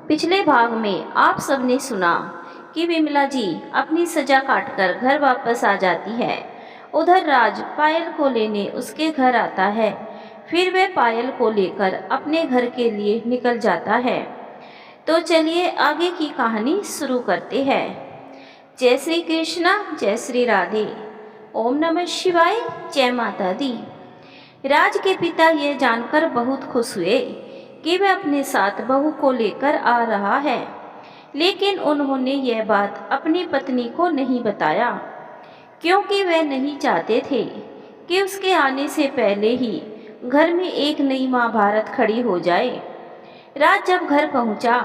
पिछले भाग में आप सबने सुना कि विमला जी अपनी सजा काटकर घर वापस आ जाती है। उधर राज पायल को लेने उसके घर आता है। फिर वह पायल को लेकर अपने घर के लिए निकल जाता है। तो चलिए आगे की कहानी शुरू करते हैं। जय श्री कृष्णा, जय श्री राधे। ओम नमः शिवाय, जय माता दी। राज के पिता ये जानकर बहुत खुश हुए कि वह अपने साथ बहू को लेकर आ रहा है, लेकिन उन्होंने यह बात अपनी पत्नी को नहीं बताया, क्योंकि वे नहीं चाहते थे कि उसके आने से पहले ही घर में एक नई महाभारत खड़ी हो जाए। राज जब घर पहुंचा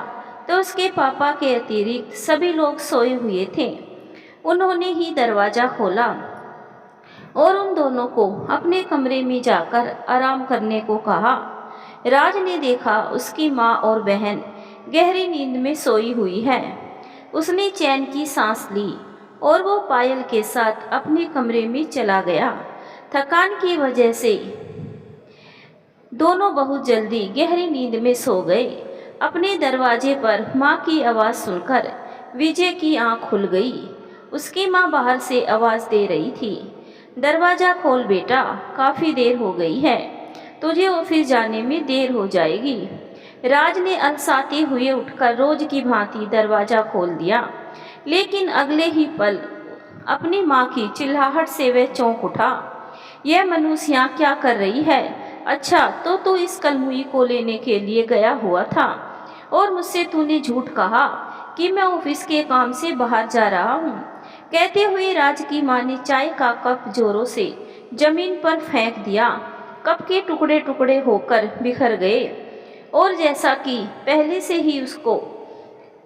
तो उसके पापा के अतिरिक्त सभी लोग सोए हुए थे। उन्होंने ही दरवाज़ा खोला और उन दोनों को अपने कमरे में जाकर आराम करने को कहा। राज ने देखा उसकी माँ और बहन गहरी नींद में सोई हुई है। उसने चैन की सांस ली और वो पायल के साथ अपने कमरे में चला गया। थकान की वजह से दोनों बहुत जल्दी गहरी नींद में सो गए। अपने दरवाजे पर माँ की आवाज़ सुनकर विजय की आंख खुल गई। उसकी माँ बाहर से आवाज़ दे रही थी, दरवाज़ा खोल बेटा, काफ़ी देर हो गई है, तुझे ऑफिस जाने में देर हो जाएगी। राज ने अलसाते हुए उठकर रोज की भांति दरवाज़ा खोल दिया, लेकिन अगले ही पल अपनी माँ की चिल्लाहट से वह चौंक उठा। यह मनुष्य यहाँ क्या कर रही है? अच्छा, तो तू इस कलमुई को लेने के लिए गया हुआ था और मुझसे तूने झूठ कहा कि मैं ऑफिस के काम से बाहर जा रहा हूँ। कहते हुए राज की माँ ने चाय का कप जोरों से जमीन पर फेंक दिया। कप के टुकड़े टुकड़े होकर बिखर गए और जैसा कि पहले से ही उसको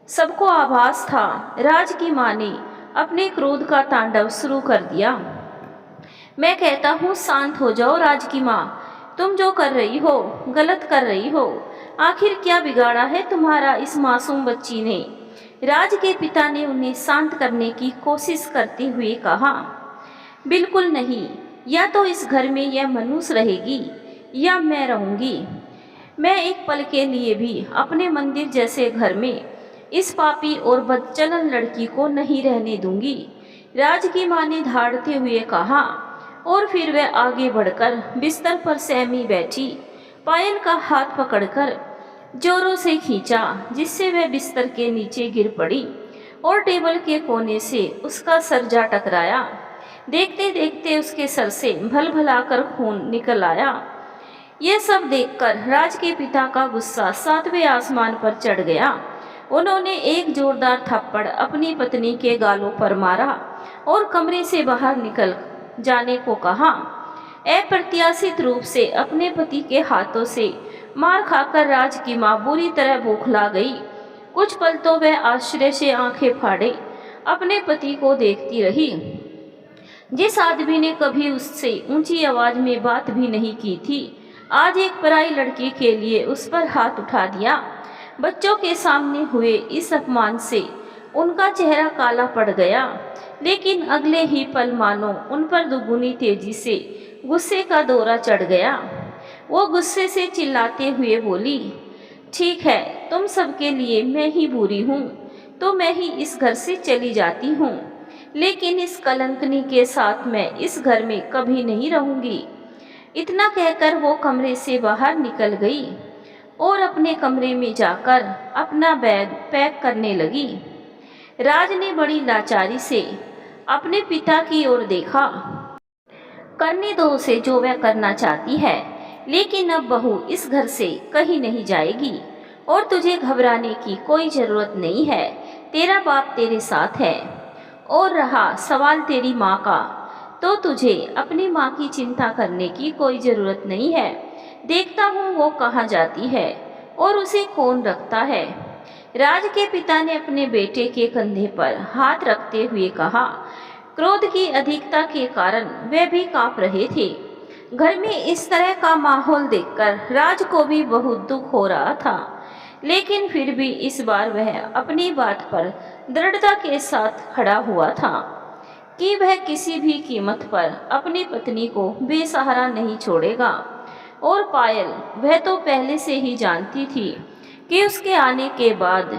सबको आभास था, राज की माँ ने अपने क्रोध का तांडव शुरू कर दिया। मैं कहता हूँ शांत हो जाओ राज की माँ, तुम जो कर रही हो गलत कर रही हो। आखिर क्या बिगाड़ा है तुम्हारा इस मासूम बच्ची ने? राज के पिता ने उन्हें शांत करने की कोशिश करते हुए कहा, बिल्कुल नहीं, या तो इस घर में यह मनुष्य रहेगी या मैं रहूंगी। मैं एक पल के लिए भी अपने मंदिर जैसे घर में इस पापी और बदचलन लड़की को नहीं रहने दूंगी। राज की माँ ने धाड़ते हुए कहा और फिर वह आगे बढ़कर बिस्तर पर सहमी बैठी पायल का हाथ पकड़कर जोरों से खींचा, जिससे वह बिस्तर के नीचे गिर पड़ी और टेबल के कोने से उसका सर जा टकराया। देखते देखते उसके सर से भल-भलाकर खून निकल आया। यह सब देखकर राज के पिता का गुस्सा 7वें आसमान पर चढ़ गया। उन्होंने एक जोरदार थप्पड़ अपनी पत्नी के गालों पर मारा और कमरे से बाहर निकल जाने को कहा। अप्रत्याशित रूप से अपने पति के हाथों से मार खाकर राज की माँ बुरी तरह बौखला गई। कुछ पल तो वह आश्चर्य से आंखें फाड़े अपने पति को देखती रही, जिस आदमी ने कभी उससे ऊंची आवाज में बात भी नहीं की थी, आज एक पराई लड़की के लिए उस पर हाथ उठा दिया। बच्चों के सामने हुए इस अपमान से उनका चेहरा काला पड़ गया, लेकिन अगले ही पल मानो उन पर दुगुनी तेजी से गुस्से का दौरा चढ़ गया। वो गुस्से से चिल्लाते हुए बोली, ठीक है, तुम सबके लिए मैं ही बुरी हूँ, तो मैं ही इस घर से चली जाती हूँ, लेकिन इस कलंकनी के साथ मैं इस घर में कभी नहीं रहूँगी। इतना कहकर वो कमरे से बाहर निकल गई और अपने कमरे में जाकर अपना बैग पैक करने लगी। राज ने बड़ी लाचारी से अपने पिता की ओर देखा। करने दो उसे जो वह करना चाहती है, लेकिन अब बहू इस घर से कहीं नहीं जाएगी और तुझे घबराने की कोई ज़रूरत नहीं है। तेरा बाप तेरे साथ है। और रहा सवाल तेरी माँ का, तो तुझे अपनी माँ की चिंता करने की कोई ज़रूरत नहीं है। देखता हूँ वो कहाँ जाती है और उसे कौन रखता है। राज के पिता ने अपने बेटे के कंधे पर हाथ रखते हुए कहा। क्रोध की अधिकता के कारण वे भी कांप रहे थे। घर में इस तरह का माहौल देखकर राज को भी बहुत दुख हो रहा था, लेकिन फिर भी इस बार वह अपनी बात पर दृढ़ता के साथ खड़ा हुआ था कि वह किसी भी कीमत पर अपनी पत्नी को बेसहारा नहीं छोड़ेगा। और पायल, वह तो पहले से ही जानती थी कि उसके आने के बाद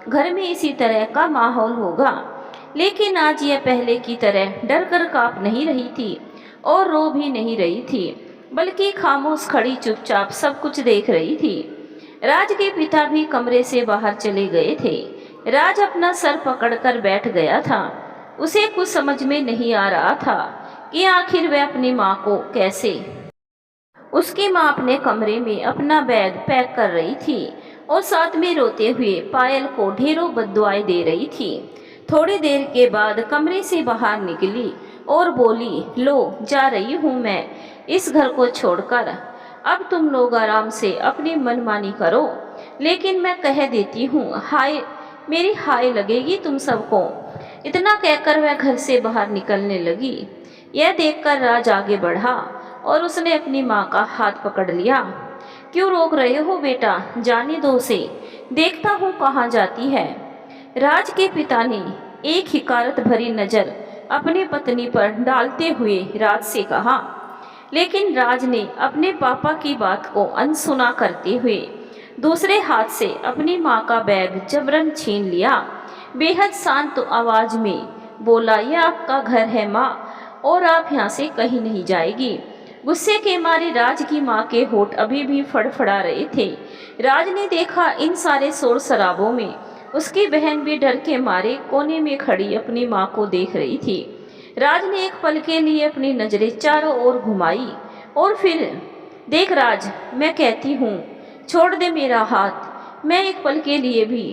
घर में इसी तरह का माहौल होगा, लेकिन आज यह पहले की तरह डर कर काँप नहीं रही थी और रो भी नहीं रही थी, बल्कि खामोश खड़ी चुपचाप सब कुछ देख रही थी। राज के पिता भी कमरे से बाहर चले गए थे। राज अपना सर पकड़कर बैठ गया था। उसे कुछ समझ में नहीं आ रहा था कि आखिर वह अपनी माँ को कैसे। उसकी माँ अपने कमरे में अपना बैग पैक कर रही थी और साथ में रोते हुए पायल को ढेरों बद्दुआएं दे रही थी। थोड़ी देर के बाद कमरे से बाहर निकली और बोली, लो जा रही हूँ मैं इस घर को छोड़कर। अब तुम लोग आराम से अपनी मनमानी करो, लेकिन मैं कह देती हूँ हाय मेरी हाय लगेगी तुम सबको। इतना कहकर वह घर से बाहर निकलने लगी। यह देखकर राज आगे बढ़ा और उसने अपनी माँ का हाथ पकड़ लिया। क्यों रोक रहे हो बेटा, जाने दो उसे, देखता हूँ कहाँ जाती है। राज के पिता ने एक हिकारत भरी नज़र अपनी पत्नी पर डालते हुए राज से कहा, लेकिन राज ने अपने पापा की बात को अनसुना करते हुए दूसरे हाथ से अपनी माँ का बैग जबरन छीन लिया। बेहद शांत आवाज में बोला, यह आपका घर है माँ और आप यहाँ से कहीं नहीं जाएगी। गुस्से के मारे राज की माँ के होठ अभी भी फड़फड़ा रहे थे। राज ने देखा इन सारे शोर शराबों में उसकी बहन भी डर के मारे कोने में खड़ी अपनी माँ को देख रही थी। राज ने एक पल के लिए अपनी नज़रें चारों ओर घुमाई और फिर, देख राज, मैं कहती हूँ छोड़ दे मेरा हाथ। मैं एक पल के लिए भी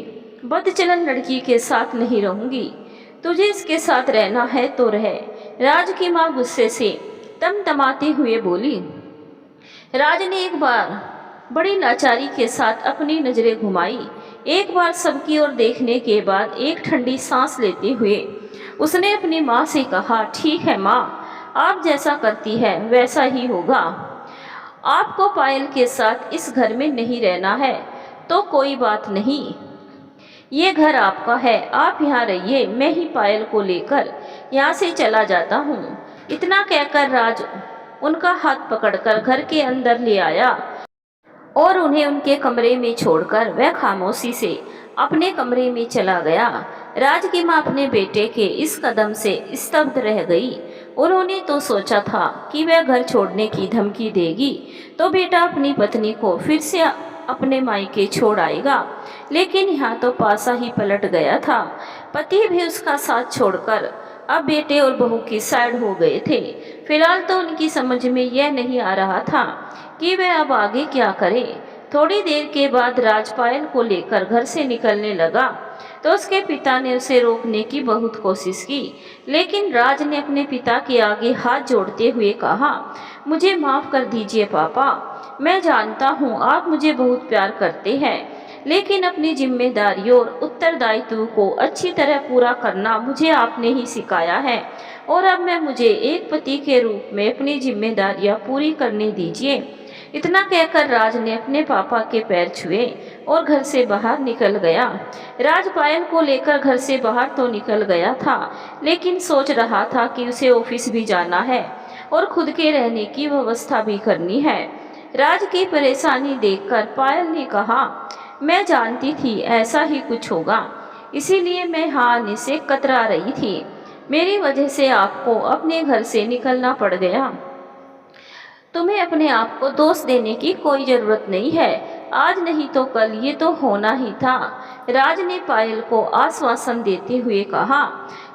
बदचलन लड़की के साथ नहीं रहूँगी। तुझे इसके साथ रहना है तो रह। राज की माँ गुस्से से तमतमाते हुए बोली। राज ने एक बार बड़ी लाचारी के साथ अपनी नज़रें घुमाई। एक बार सबकी ओर देखने के बाद एक ठंडी सांस लेते हुए उसने अपनी माँ से कहा, ठीक है माँ, आप जैसा करती है वैसा ही होगा। आपको पायल के साथ इस घर में नहीं रहना है तो कोई बात नहीं, ये घर आपका है, आप यहाँ रहिए, मैं ही पायल को लेकर यहाँ से चला जाता हूँ। इतना कहकर राज उनका हाथ पकड़कर घर के अंदर ले आया और उन्हें उनके कमरे में छोड़कर वह खामोशी से अपने कमरे में चला गया। राज की माँ अपने बेटे के इस कदम से स्तब्ध रह गई। उन्होंने तो सोचा था कि वह घर छोड़ने की धमकी देगी तो बेटा अपनी पत्नी को फिर से अपने मायके छोड़ आएगा, लेकिन यहाँ तो पासा ही पलट गया था। पति भी उसका साथ छोड़कर अब बेटे और बहू की साइड हो गए थे। फिलहाल तो उनकी समझ में यह नहीं आ रहा था कि वह अब आगे क्या करे। थोड़ी देर के बाद राज पायल को लेकर घर से निकलने लगा तो उसके पिता ने उसे रोकने की बहुत कोशिश की, लेकिन राज ने अपने पिता के आगे हाथ जोड़ते हुए कहा, मुझे माफ़ कर दीजिए पापा, मैं जानता हूँ आप मुझे बहुत प्यार करते हैं, लेकिन अपनी जिम्मेदारियों और उत्तरदायित्व को अच्छी तरह पूरा करना मुझे आपने ही सिखाया है और अब मुझे एक पति के रूप में अपनी जिम्मेदारियां पूरी करने दीजिए। इतना कहकर राज ने अपने पापा के पैर छुए और घर से बाहर निकल गया। राज पायल को लेकर घर से बाहर तो निकल गया था, लेकिन सोच रहा था कि उसे ऑफिस भी जाना है और खुद के रहने की व्यवस्था भी करनी है। राज की परेशानी देखकर पायल ने कहा, मैं जानती थी ऐसा ही कुछ होगा, इसीलिए मैं हाँ आने से कतरा रही थी। मेरी वजह से आपको अपने घर से निकलना पड़ गया। तुम्हें अपने आप को दोष देने की कोई ज़रूरत नहीं है, आज नहीं तो कल ये तो होना ही था। राज ने पायल को आश्वासन देते हुए कहा,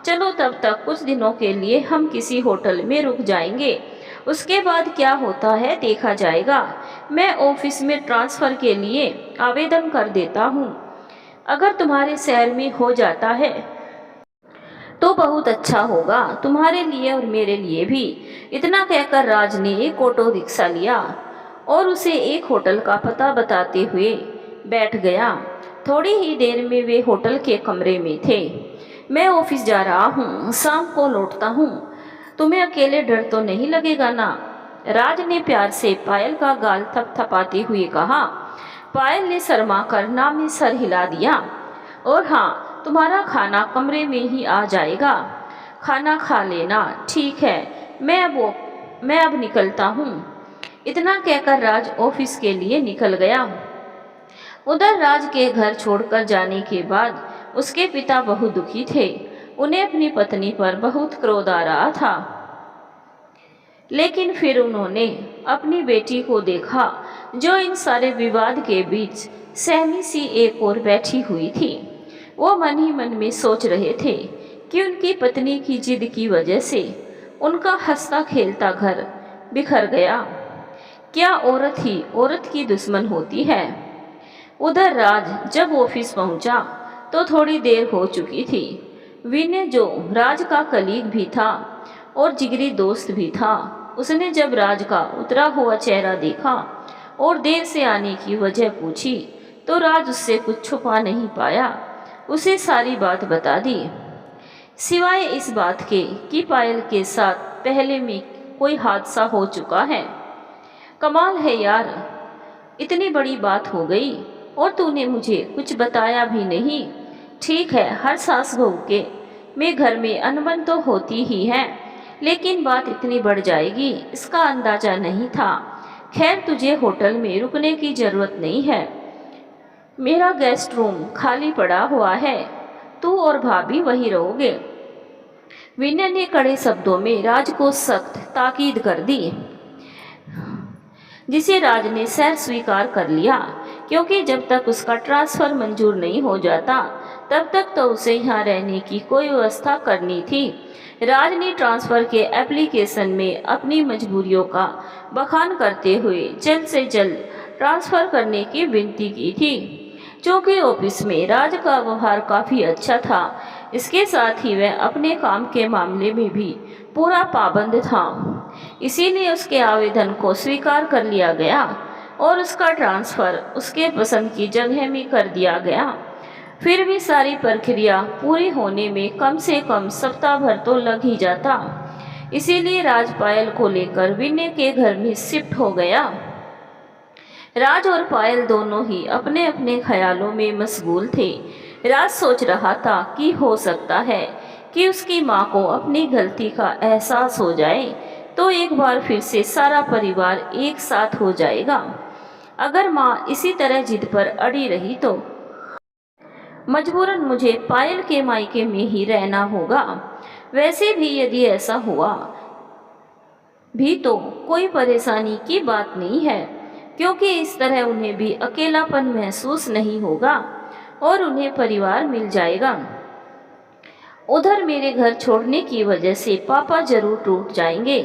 चलो तब तक कुछ दिनों के लिए हम किसी होटल में रुक जाएंगे, उसके बाद क्या होता है देखा जाएगा। मैं ऑफिस में ट्रांसफ़र के लिए आवेदन कर देता हूँ, अगर तुम्हारे शहर में हो जाता है तो बहुत अच्छा होगा तुम्हारे लिए और मेरे लिए भी। इतना कहकर राज ने एक ऑटो रिक्शा लिया और उसे एक होटल का पता बताते हुए बैठ गया। थोड़ी ही देर में वे होटल के कमरे में थे। मैं ऑफिस जा रहा हूँ, शाम को लौटता हूँ, तुम्हें अकेले डर तो नहीं लगेगा ना? राज ने प्यार से पायल का गाल थपथपाते हुए कहा। पायल ने शर्मा कर ना में सर हिला दिया। और हाँ, तुम्हारा खाना कमरे में ही आ जाएगा, खाना खा लेना, ठीक है? मैं अब निकलता हूँ। इतना कहकर राज ऑफिस के लिए निकल गया। उधर राज के घर छोड़कर जाने के बाद उसके पिता बहुत दुखी थे। उन्हें अपनी पत्नी पर बहुत क्रोध आ रहा था। लेकिन फिर उन्होंने अपनी बेटी को देखा जो इन सारे विवाद के बीच सहमी सी एक ओर बैठी हुई थी। वो मन ही मन में सोच रहे थे कि उनकी पत्नी की जिद की वजह से उनका हंसता खेलता घर बिखर गया। क्या औरत ही औरत की दुश्मन होती है। उधर राज जब ऑफिस पहुंचा तो थोड़ी देर हो चुकी थी। विनय जो राज का कलीग भी था और जिगरी दोस्त भी था, उसने जब राज का उतरा हुआ चेहरा देखा और देर से आने की वजह पूछी तो राज उससे कुछ छुपा नहीं पाया। उसे सारी बात बता दी, सिवाय इस बात के कि पायल के साथ पहले में कोई हादसा हो चुका है। कमाल है यार, इतनी बड़ी बात हो गई और तूने मुझे कुछ बताया भी नहीं। ठीक है, हर सास बहू के में घर में अनबन तो होती ही है, लेकिन बात इतनी बढ़ जाएगी इसका अंदाजा नहीं था। खैर, तुझे होटल में रुकने की जरूरत नहीं है, मेरा गेस्ट रूम खाली पड़ा हुआ है, तू और भाभी वहीं रहोगे। विनय ने कड़े शब्दों में राज को सख्त ताकीद कर दी, जिसे राज ने सह स्वीकार कर लिया, क्योंकि जब तक उसका ट्रांसफ़र मंजूर नहीं हो जाता तब तक तो उसे यहाँ रहने की कोई व्यवस्था करनी थी। राज ने ट्रांसफ़र के एप्लीकेशन में अपनी मजबूरियों का बखान करते हुए जल्द से जल्द ट्रांसफ़र करने की विनती की थी। चूँकि ऑफिस में राज का व्यवहार काफ़ी अच्छा था, इसके साथ ही वह अपने काम के मामले में भी पूरा पाबंद था, इसीलिए उसके आवेदन को स्वीकार कर लिया गया और उसका ट्रांसफ़र उसके पसंद की जगह में कर दिया गया। फिर भी सारी प्रक्रिया पूरी होने में कम से कम सप्ताह भर तो लग ही जाता, इसीलिए राज पायल को लेकर विनय के घर में शिफ्ट हो गया। राज और पायल दोनों ही अपने अपने ख्यालों में मशगूल थे। राज सोच रहा था कि हो सकता है कि उसकी माँ को अपनी गलती का एहसास हो जाए तो एक बार फिर से सारा परिवार एक साथ हो जाएगा। अगर माँ इसी तरह जिद पर अड़ी रही तो मजबूरन मुझे पायल के मायके में ही रहना होगा। वैसे भी यदि ऐसा हुआ भी तो कोई परेशानी की बात नहीं है, क्योंकि इस तरह उन्हें भी अकेलापन महसूस नहीं होगा और उन्हें परिवार मिल जाएगा। उधर मेरे घर छोड़ने की वजह से पापा जरूर टूट जाएंगे,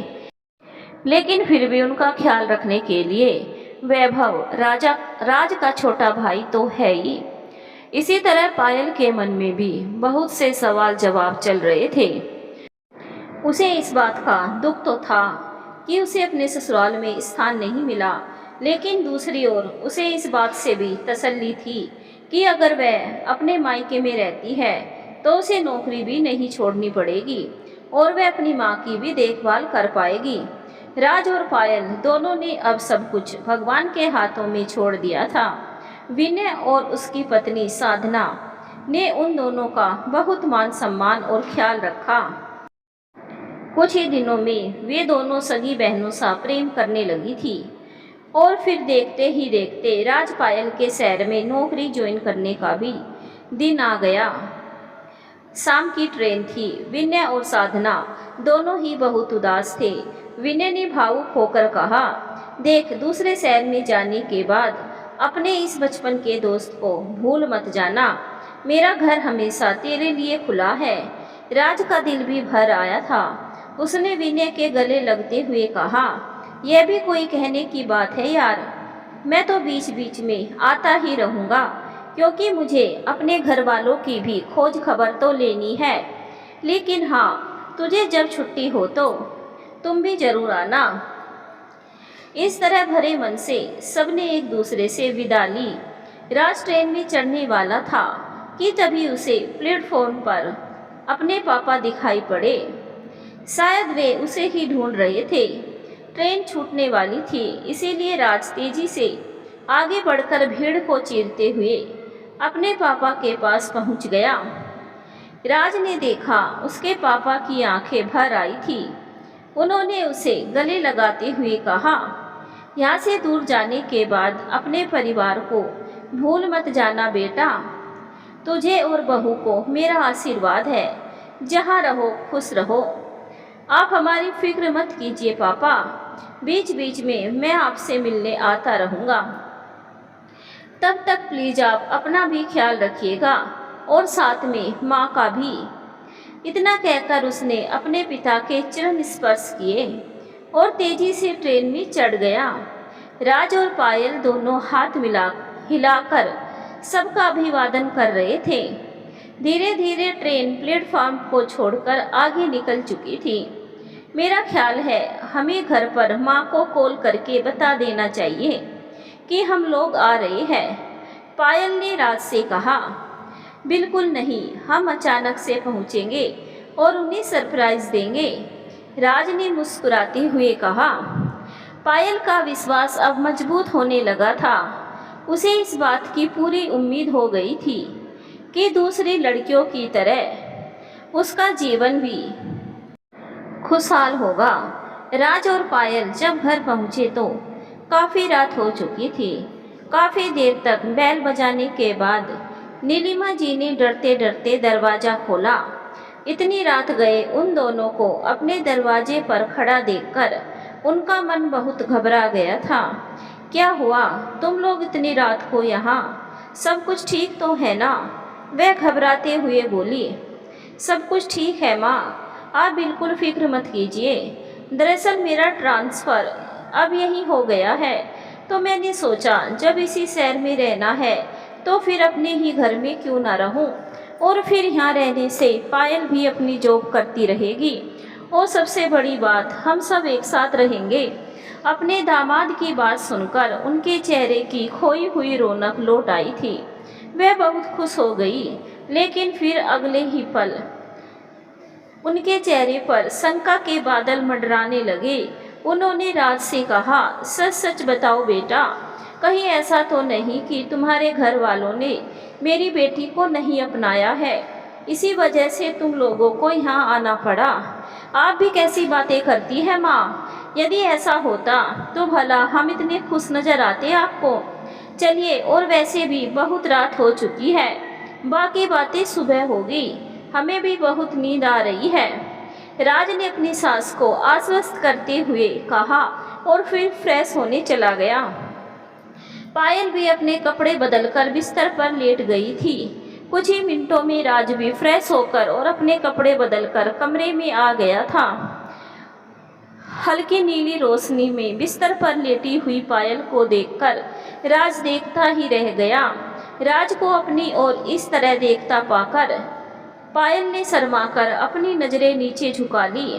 लेकिन फिर भी उनका ख्याल रखने के लिए वैभव राज का छोटा भाई तो है ही। इसी तरह पायल के मन में भी बहुत से सवाल जवाब चल रहे थे। उसे इस बात का दुख तो था कि उसे अपने ससुराल में स्थान नहीं मिला, लेकिन दूसरी ओर उसे इस बात से भी तसल्ली थी कि अगर वह अपने मायके में रहती है तो उसे नौकरी भी नहीं छोड़नी पड़ेगी और वह अपनी माँ की भी देखभाल कर पाएगी। राज और पायल दोनों ने अब सब कुछ भगवान के हाथों में छोड़ दिया था। विनय और उसकी पत्नी साधना ने उन दोनों का बहुत मान सम्मान और ख्याल रखा। कुछ ही दिनों में वे दोनों सगी बहनों सा प्रेम करने लगी थी और फिर देखते ही देखते राज पायल के शहर में नौकरी ज्वाइन करने का भी दिन आ गया। शाम की ट्रेन थी। विनय और साधना दोनों ही बहुत उदास थे। विनय ने भावुक होकर कहा, देख, दूसरे शहर में जाने के बाद अपने इस बचपन के दोस्त को भूल मत जाना। मेरा घर हमेशा तेरे लिए खुला है। राज का दिल भी भर आया था। उसने विनय के गले लगते हुए कहा, यह भी कोई कहने की बात है यार, मैं तो बीच बीच में आता ही रहूँगा, क्योंकि मुझे अपने घर वालों की भी खोज खबर तो लेनी है। लेकिन हाँ, तुझे जब छुट्टी हो तो तुम भी जरूर आना। इस तरह भरे मन से सबने एक दूसरे से विदा ली। राज ट्रेन में चढ़ने वाला था कि तभी उसे प्लेटफॉर्म पर अपने पापा दिखाई पड़े। शायद वे उसे ही ढूंढ रहे थे। ट्रेन छूटने वाली थी, इसीलिए राज तेजी से आगे बढ़कर भीड़ को चीरते हुए अपने पापा के पास पहुंच गया। राज ने देखा उसके पापा की आंखें भर आई थी। उन्होंने उसे गले लगाते हुए कहा, यहाँ से दूर जाने के बाद अपने परिवार को भूल मत जाना बेटा। तुझे और बहू को मेरा आशीर्वाद है। जहाँ रहो खुश रहो। आप हमारी फिक्र मत कीजिए पापा, बीच बीच में मैं आपसे मिलने आता रहूँगा। तब तक प्लीज आप अपना भी ख्याल रखिएगा और साथ में माँ का भी। इतना कहकर उसने अपने पिता के चरण स्पर्श किए और तेजी से ट्रेन में चढ़ गया। राज और पायल दोनों हाथ हिलाकर सबका अभिवादन कर रहे थे। धीरे धीरे ट्रेन प्लेटफॉर्म को छोड़कर आगे निकल चुकी थी। मेरा ख्याल है हमें घर पर माँ को कॉल करके बता देना चाहिए कि हम लोग आ रहे हैं, पायल ने राज से कहा। बिल्कुल नहीं, हम अचानक से पहुँचेंगे और उन्हें सरप्राइज देंगे, राज ने मुस्कुराते हुए कहा। पायल का विश्वास अब मजबूत होने लगा था। उसे इस बात की पूरी उम्मीद हो गई थी कि दूसरी लड़कियों की तरह उसका जीवन भी खुशहाल होगा। राज और पायल जब घर पहुँचे तो काफ़ी रात हो चुकी थी। काफ़ी देर तक बैल बजाने के बाद नीलिमा जी ने डरते डरते दरवाज़ा खोला। इतनी रात गए उन दोनों को अपने दरवाजे पर खड़ा देखकर उनका मन बहुत घबरा गया था। क्या हुआ, तुम लोग इतनी रात को यहाँ? सब कुछ ठीक तो है ना? वह घबराते हुए बोली। सब कुछ ठीक है माँ, आप बिल्कुल फिक्र मत कीजिए। दरअसल मेरा ट्रांसफ़र अब यहीं हो गया है, तो मैंने सोचा जब इसी शहर में रहना है तो फिर अपने ही घर में क्यों ना रहूं, और फिर यहाँ रहने से पायल भी अपनी जॉब करती रहेगी और सबसे बड़ी बात हम सब एक साथ रहेंगे। अपने दामाद की बात सुनकर उनके चेहरे की खोई हुई रौनक लौट आई थी। वह बहुत खुश हो गई, लेकिन फिर अगले ही पल उनके चेहरे पर शंका के बादल मंडराने लगे। उन्होंने राज से कहा, सच सच बताओ बेटा, कहीं ऐसा तो नहीं कि तुम्हारे घर वालों ने मेरी बेटी को नहीं अपनाया है, इसी वजह से तुम लोगों को यहाँ आना पड़ा? आप भी कैसी बातें करती है माँ? यदि ऐसा होता तो भला हम इतने खुश नजर आते आपको। चलिए, और वैसे भी बहुत रात हो चुकी है, बाकी बातें सुबह होगी, हमें भी बहुत नींद आ रही है, राज ने अपनी सास को आश्वस्त करते हुए कहा और फिर फ्रेश होने चला गया। पायल भी अपने कपड़े बदलकर बिस्तर पर लेट गई थी। कुछ ही मिनटों में राज भी फ्रेश होकर और अपने कपड़े बदलकर कमरे में आ गया था। हल्की नीली रोशनी में बिस्तर पर लेटी हुई पायल को देखकर राज देखता ही रह गया। राज को अपनी ओर इस तरह देखता पाकर पायल ने शर्माकर अपनी नजरें नीचे झुका ली।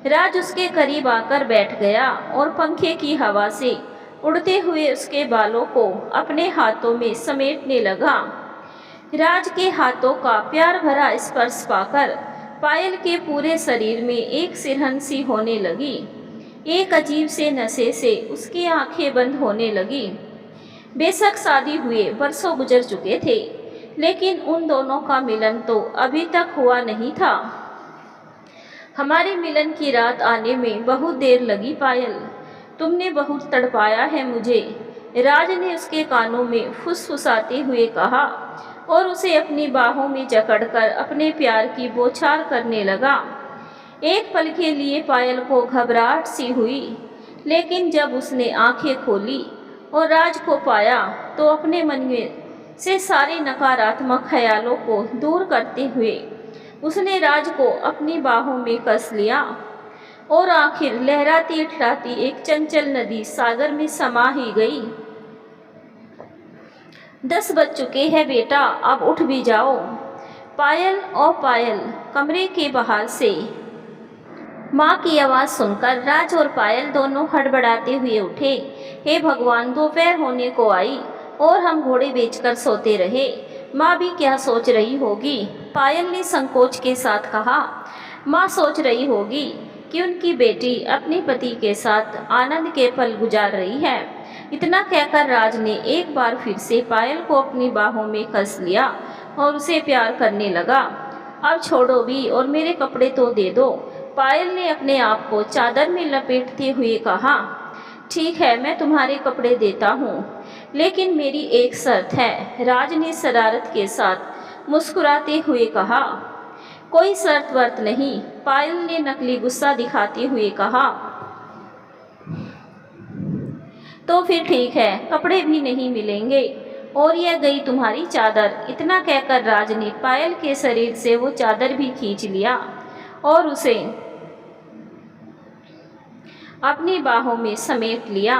राज उसके करीब आकर बैठ गया और पंखे की हवा से उड़ते हुए उसके बालों को अपने हाथों में समेटने लगा। राज के हाथों का प्यार भरा स्पर्श पाकर पायल के पूरे शरीर में एक सिरहन सी होने लगी। एक अजीब से नशे से उसकी आंखें बंद होने लगी। बेशक शादी हुए बरसों गुजर चुके थे, लेकिन उन दोनों का मिलन तो अभी तक हुआ नहीं था। हमारे मिलन की रात आने में बहुत देर लगी पायल, तुमने बहुत तड़पाया है मुझे, राज ने उसके कानों में फुसफुसाते हुए कहा और उसे अपनी बाहों में जकड़कर अपने प्यार की बौछार करने लगा। एक पल के लिए पायल को घबराहट सी हुई, लेकिन जब उसने आंखें खोली और राज को पाया तो अपने मन में से सारे नकारात्मक ख्यालों को दूर करते हुए उसने राज को अपनी बाहों में कस लिया और आखिर लहराती ठहराती एक चंचल नदी सागर में समा ही गई। 10 बज चुके हैं बेटा, अब उठ भी जाओ। पायल और पायल कमरे के बाहर से माँ की आवाज़ सुनकर राज और पायल दोनों हड़बड़ाते हुए उठे। हे भगवान, दोपहर होने को आई और हम घोड़े बेचकर सोते रहे। माँ भी क्या सोच रही होगी, पायल ने संकोच के साथ कहा। माँ सोच रही होगी कि उनकी बेटी अपने पति के साथ आनंद के पल गुजार रही है। इतना कहकर राज ने एक बार फिर से पायल को अपनी बाहों में कस लिया और उसे प्यार करने लगा। अब छोड़ो भी और मेरे कपड़े तो दे दो, पायल ने अपने आप को चादर में लपेटते हुए कहा। ठीक है, मैं तुम्हारे कपड़े देता हूँ, लेकिन मेरी एक शर्त है, राज ने शरारत के साथ मुस्कुराते हुए कहा। कोई शर्त वर्त नहीं, पायल ने नकली गुस्सा दिखाते हुए कहा। तो फिर ठीक है, कपड़े भी नहीं मिलेंगे, और यह गई तुम्हारी चादर। इतना कहकर राज ने पायल के शरीर से वो चादर भी खींच लिया और उसे अपनी बाहों में समेट लिया।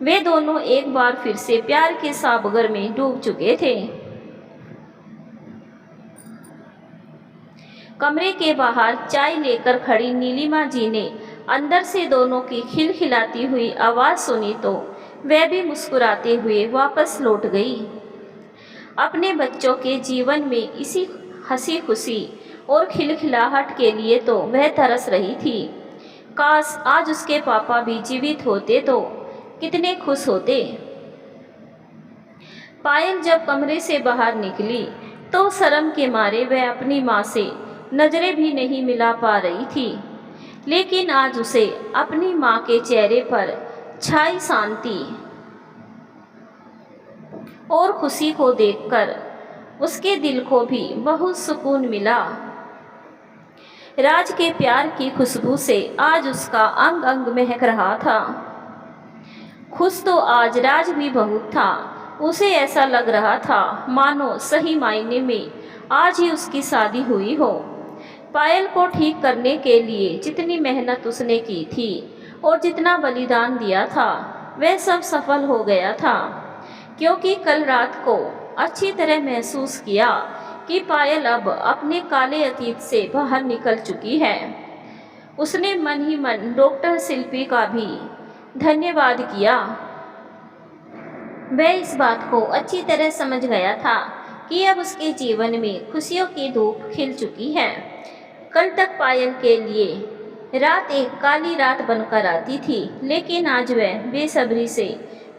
वे दोनों एक बार फिर से प्यार के सागर में डूब चुके थे। कमरे के बाहर चाय लेकर खड़ी नीलिमा जी ने अंदर से दोनों की खिलखिलाती हुई आवाज़ सुनी तो वह भी मुस्कुराते हुए वापस लौट गई। अपने बच्चों के जीवन में इसी हंसी खुशी और खिलखिलाहट के लिए तो वह तरस रही थी। काश आज उसके पापा भी जीवित होते तो कितने खुश होते। पायल जब कमरे से बाहर निकली तो शर्म के मारे वह अपनी माँ से नजरें भी नहीं मिला पा रही थी, लेकिन आज उसे अपनी माँ के चेहरे पर छाई शांति और खुशी को देखकर उसके दिल को भी बहुत सुकून मिला। राज के प्यार की खुशबू से आज उसका अंग अंग महक रहा था। खुश तो आज राज भी बहुत था। उसे ऐसा लग रहा था मानो सही मायने में आज ही उसकी शादी हुई हो। पायल को ठीक करने के लिए जितनी मेहनत उसने की थी और जितना बलिदान दिया था वह सब सफल हो गया था, क्योंकि कल रात को अच्छी तरह महसूस किया कि पायल अब अपने काले अतीत से बाहर निकल चुकी है। उसने मन ही मन डॉक्टर शिल्पी का भी धन्यवाद किया। वह इस बात को अच्छी तरह समझ गया था कि अब उसके जीवन में खुशियों की धूप खिल चुकी है। कल तक पायल के लिए रात एक काली रात बनकर आती थी, लेकिन आज वह बेसब्री से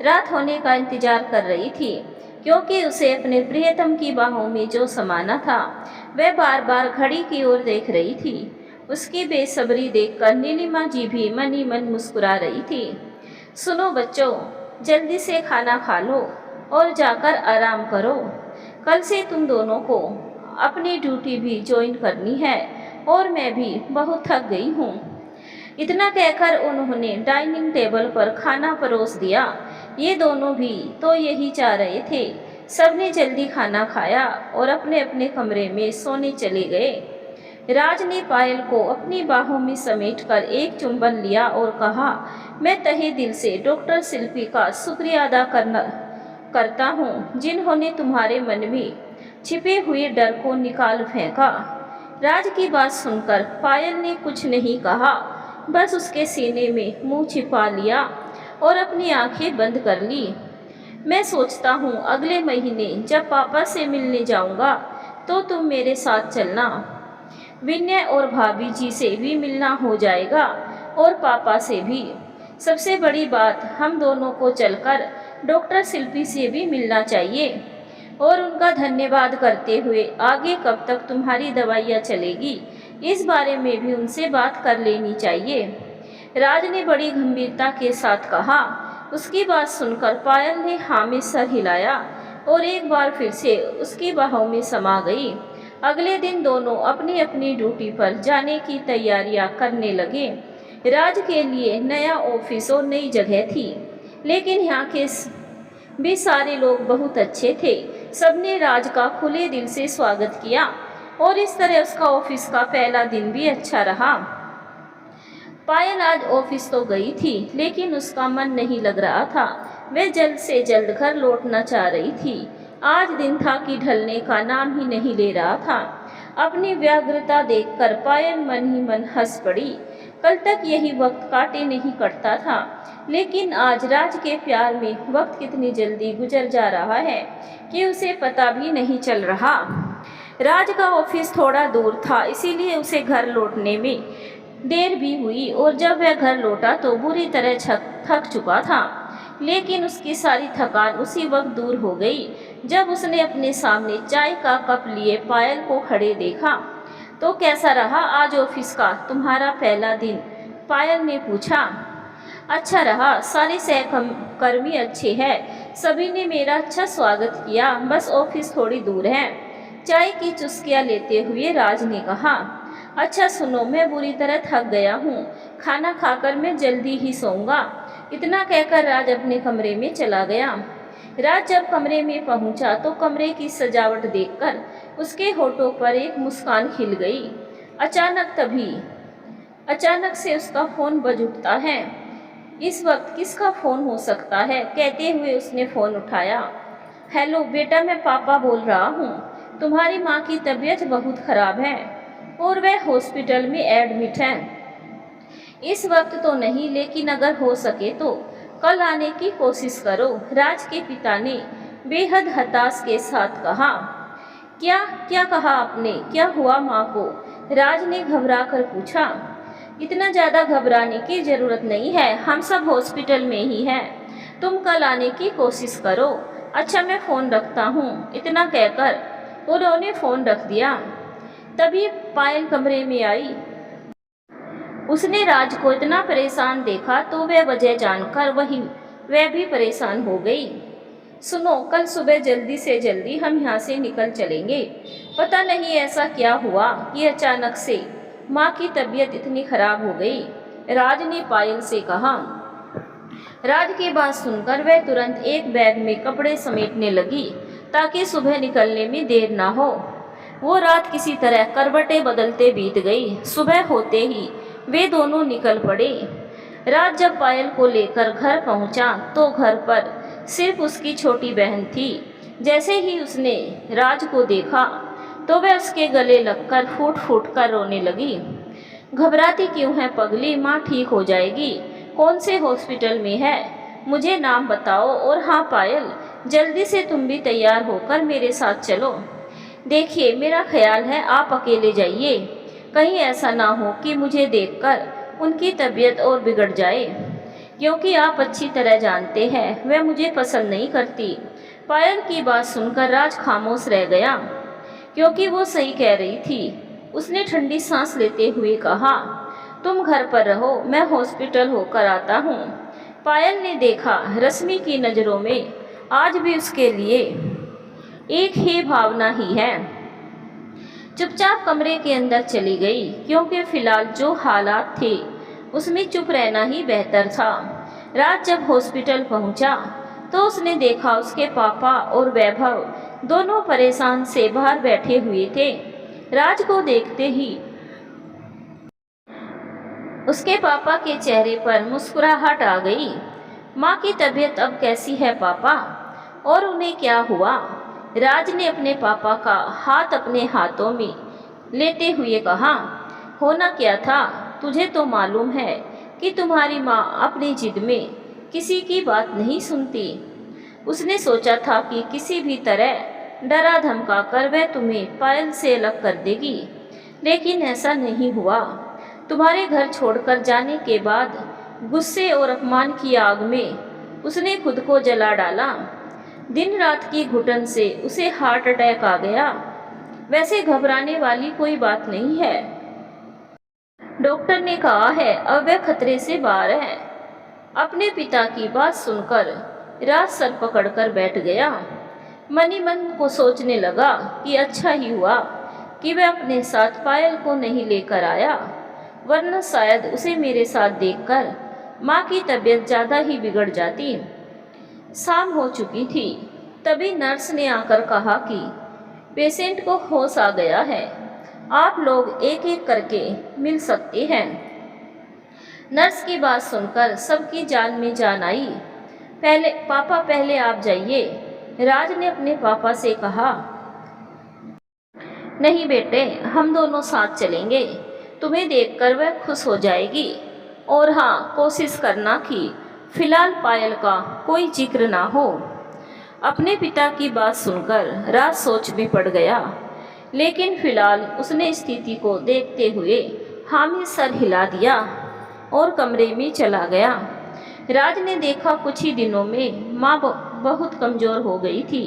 रात होने का इंतजार कर रही थी, क्योंकि उसे अपने प्रियतम की बाहों में जो समाना था वह बार बार घड़ी की ओर देख रही थी। उसकी बेसब्री देखकर नीलिमा जी भी मन ही मन मुस्कुरा रही थी। सुनो बच्चों, जल्दी से खाना खा लो और जाकर आराम करो। कल से तुम दोनों को अपनी ड्यूटी भी ज्वाइन करनी है और मैं भी बहुत थक गई हूँ। इतना कहकर उन्होंने डाइनिंग टेबल पर खाना परोस दिया। ये दोनों भी तो यही चाह रहे थे। सबने जल्दी खाना खाया और अपने अपने कमरे में सोने चले गए। राज ने पायल को अपनी बाहों में समेटकर एक चुंबन लिया और कहा, मैं तहे दिल से डॉक्टर शिल्पी का शुक्रिया अदा करता हूँ, जिन्होंने तुम्हारे मन में छिपे हुए डर को निकाल फेंका। राज की बात सुनकर पायल ने कुछ नहीं कहा, बस उसके सीने में मुंह छिपा लिया और अपनी आंखें बंद कर ली। मैं सोचता हूँ अगले महीने जब पापा से मिलने जाऊँगा तो तुम मेरे साथ चलना। विनय और भाभी जी से भी मिलना हो जाएगा और पापा से भी। सबसे बड़ी बात, हम दोनों को चलकर डॉक्टर शिल्पी से भी मिलना चाहिए और उनका धन्यवाद करते हुए आगे कब तक तुम्हारी दवाइयाँ चलेगी इस बारे में भी उनसे बात कर लेनी चाहिए। राज ने बड़ी गंभीरता के साथ कहा। उसकी बात सुनकर पायल ने हाँ में सर हिलाया और एक बार फिर से उसकी बाहों में समा गई। अगले दिन दोनों अपनी अपनी ड्यूटी पर जाने की तैयारियां करने लगे। राज के लिए नया ऑफिस और नई जगह थी, लेकिन यहाँ के भी सारे लोग बहुत अच्छे थे। सबने राज का खुले दिल से स्वागत किया और इस तरह उसका ऑफिस का पहला दिन भी अच्छा रहा। पायल आज ऑफिस तो गई थी, लेकिन उसका मन नहीं लग रहा था। वह जल्द से जल्द घर लौटना चाह रही थी। आज दिन था कि ढलने का नाम ही नहीं ले रहा था। अपनी व्यग्रता देखकर पायल मन ही मन हंस पड़ी। कल तक यही वक्त काटे नहीं कटता था, लेकिन आज राज के प्यार में वक्त कितनी जल्दी गुजर जा रहा है कि उसे पता भी नहीं चल रहा। राज का ऑफिस थोड़ा दूर था, इसीलिए उसे घर लौटने में देर भी हुई और जब वह घर लौटा तो बुरी तरह थक चुका था। लेकिन उसकी सारी थकान उसी वक्त दूर हो गई जब उसने अपने सामने चाय का कप लिए पायल को खड़े देखा। तो कैसा रहा आज ऑफिस का तुम्हारा पहला दिन? पायल ने पूछा। अच्छा रहा, सारे सहकर्मी अच्छे हैं, सभी ने मेरा अच्छा स्वागत किया, बस ऑफिस थोड़ी दूर है। चाय की चुस्कियाँ लेते हुए राज ने कहा, अच्छा सुनो, मैं बुरी तरह थक गया हूँ, खाना खाकर मैं जल्दी ही सोऊंगा। इतना कहकर राज अपने कमरे में चला गया। राज जब कमरे में पहुंचा तो कमरे की सजावट देखकर उसके होठों पर एक मुस्कान खिल गई। अचानक से उसका फोन बज उठता है। इस वक्त किसका फोन हो सकता है? कहते हुए उसने फोन उठाया। हेलो बेटा, मैं पापा बोल रहा हूँ। तुम्हारी माँ की तबीयत बहुत खराब है और वह हॉस्पिटल में एडमिट है। इस वक्त तो नहीं, लेकिन अगर हो सके तो कल आने की कोशिश करो, राज के पिता ने बेहद हताश के साथ कहा। क्या क्या कहा आपने? क्या हुआ माँ को? राज ने घबरा कर पूछा। इतना ज़्यादा घबराने की ज़रूरत नहीं है, हम सब हॉस्पिटल में ही हैं। तुम कल आने की कोशिश करो। अच्छा मैं फ़ोन रखता हूँ। इतना कहकर उन्होंने फ़ोन रख दिया। तभी पायल कमरे में आई। उसने राज को इतना परेशान देखा तो वह वजह जानकर वह भी परेशान हो गई। सुनो, कल सुबह जल्दी से जल्दी हम यहाँ से निकल चलेंगे। पता नहीं ऐसा क्या हुआ कि अचानक से माँ की तबीयत इतनी खराब हो गई, राज ने पायल से कहा। राज की बात सुनकर वह तुरंत एक बैग में कपड़े समेटने लगी ताकि सुबह निकलने में देर ना हो। वो रात किसी तरह करवटें बदलते बीत गई। सुबह होते ही वे दोनों निकल पड़े। राज जब पायल को लेकर घर पहुंचा तो घर पर सिर्फ उसकी छोटी बहन थी। जैसे ही उसने राज को देखा तो वह उसके गले लगकर फूट फूट कर रोने लगी। घबराती क्यों है पगली? माँ ठीक हो जाएगी। कौन से हॉस्पिटल में है? मुझे नाम बताओ। और हाँ पायल, जल्दी से तुम भी तैयार होकर मेरे साथ चलो। देखिए, मेरा ख्याल है आप अकेले जाइए, कहीं ऐसा ना हो कि मुझे देखकर उनकी तबीयत और बिगड़ जाए, क्योंकि आप अच्छी तरह जानते हैं वह मुझे पसंद नहीं करती। पायल की बात सुनकर राज खामोश रह गया, क्योंकि वो सही कह रही थी। उसने ठंडी सांस लेते हुए कहा, तुम घर पर रहो, मैं हॉस्पिटल होकर आता हूँ। पायल ने देखा रश्मि की नज़रों में आज भी उसके लिए एक ही भावना ही है। चुपचाप कमरे के अंदर चली गई, क्योंकि फिलहाल जो हालात थे उसमें चुप रहना ही बेहतर था। रात जब हॉस्पिटल पहुंचा तो उसने देखा उसके पापा और वैभव दोनों परेशान से बाहर बैठे हुए थे। राज को देखते ही उसके पापा के चेहरे पर मुस्कुराहट आ गई। माँ की तबीयत अब कैसी है पापा? और उन्हें क्या हुआ? राज ने अपने पापा का हाथ अपने हाथों में लेते हुए कहा, होना क्या था? तुझे तो मालूम है कि तुम्हारी माँ अपनी जिद में किसी की बात नहीं सुनती। उसने सोचा था कि किसी भी तरह डरा धमका कर वह तुम्हें पायल से अलग कर देगी, लेकिन ऐसा नहीं हुआ। तुम्हारे घर छोड़कर जाने के बाद गुस्से और अपमान की आग में उसने खुद को जला डाला। दिन रात की घुटन से उसे हार्ट अटैक आ गया। वैसे घबराने वाली कोई बात नहीं है, डॉक्टर ने कहा है अब वह खतरे से बाहर है। अपने पिता की बात सुनकर राज सर पकड़कर बैठ गया। मन ही मन को सोचने लगा कि अच्छा ही हुआ कि वह अपने साथ पायल को नहीं लेकर आया, वरना शायद उसे मेरे साथ देखकर माँ की तबीयत ज़्यादा ही बिगड़ जाती। शाम हो चुकी थी। तभी नर्स ने आकर कहा कि पेशेंट को होश आ गया है, आप लोग एक एक करके मिल सकते हैं। नर्स की बात सुनकर सबकी जान में जान आई। पहले आप जाइए, राज ने अपने पापा से कहा। नहीं बेटे, हम दोनों साथ चलेंगे, तुम्हें देखकर वह खुश हो जाएगी। और हाँ, कोशिश करना कि फिलहाल पायल का कोई जिक्र ना हो। अपने पिता की बात सुनकर राज सोच में पड़ गया, लेकिन फिलहाल उसने स्थिति को देखते हुए हामी सर हिला दिया और कमरे में चला गया। राज ने देखा कुछ ही दिनों में माँ बहुत कमज़ोर हो गई थी।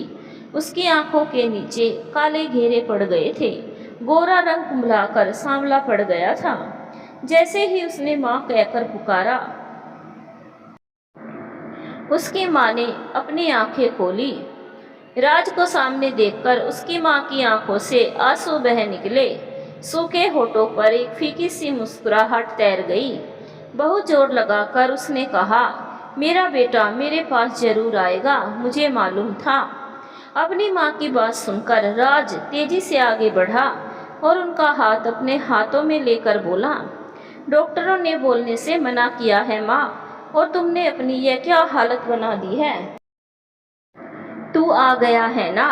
उसकी आंखों के नीचे काले घेरे पड़ गए थे, गोरा रंग कुम्हलाकर सांवला पड़ गया था। जैसे ही उसने माँ कहकर पुकारा, उसकी माँ ने अपनी आंखें खोली। राज को सामने देखकर उसकी माँ की आंखों से आंसू बह निकले। सूखे होठों पर एक फीकी सी मुस्कुराहट तैर गई। बहुत जोर लगाकर उसने कहा, मेरा बेटा मेरे पास जरूर आएगा, मुझे मालूम था। अपनी माँ की बात सुनकर राज तेजी से आगे बढ़ा और उनका हाथ अपने हाथों में लेकर बोला, डॉक्टरों ने बोलने से मना किया है माँ, और तुमने अपनी यह क्या हालत बना दी है। तू आ गया है ना,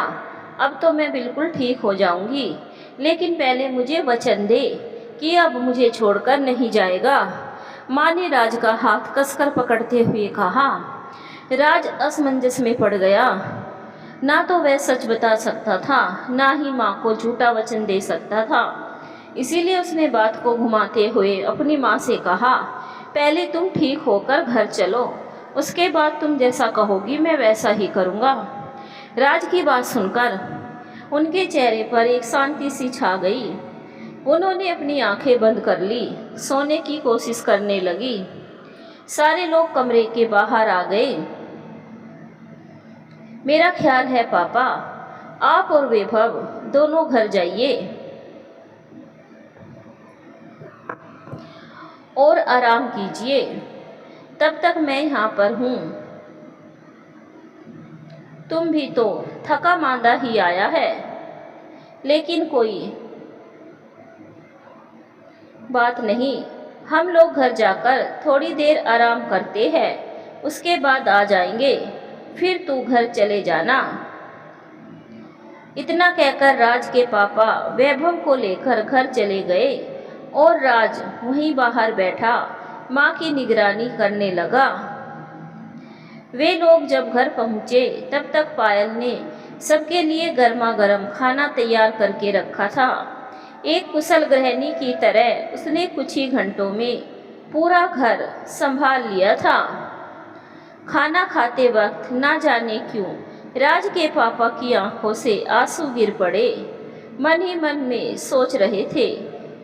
अब तो मैं बिल्कुल ठीक हो जाऊंगी, लेकिन पहले मुझे वचन दे कि अब मुझे छोड़कर नहीं जाएगा। माँ ने राज का हाथ कसकर पकड़ते हुए कहा। राज असमंजस में पड़ गया। ना तो वह सच बता सकता था, ना ही माँ को झूठा वचन दे सकता था। इसीलिए उसने बात को घुमाते हुए अपनी माँ से कहा, पहले तुम ठीक होकर घर चलो, उसके बाद तुम जैसा कहोगी मैं वैसा ही करूँगा। राज की बात सुनकर उनके चेहरे पर एक शांति सी छा गई। उन्होंने अपनी आंखें बंद कर ली, सोने की कोशिश करने लगी। सारे लोग कमरे के बाहर आ गए। मेरा ख्याल है पापा, आप और वैभव दोनों घर जाइए और आराम कीजिए, तब तक मैं यहाँ पर हूँ। तुम भी तो थका मांदा ही आया है, लेकिन कोई बात नहीं, हम लोग घर जाकर थोड़ी देर आराम करते हैं, उसके बाद आ जाएंगे, फिर तू घर चले जाना। इतना कहकर राज के पापा वैभव को लेकर घर चले गए और राज वहीं बाहर बैठा माँ की निगरानी करने लगा। वे लोग जब घर पहुँचे तब तक पायल ने सबके लिए गर्मा गर्म खाना तैयार करके रखा था। एक कुशल गृहिणी की तरह उसने कुछ ही घंटों में पूरा घर संभाल लिया था। खाना खाते वक्त ना जाने क्यों राज के पापा की आंखों से आंसू गिर पड़े। मन ही मन में सोच रहे थे,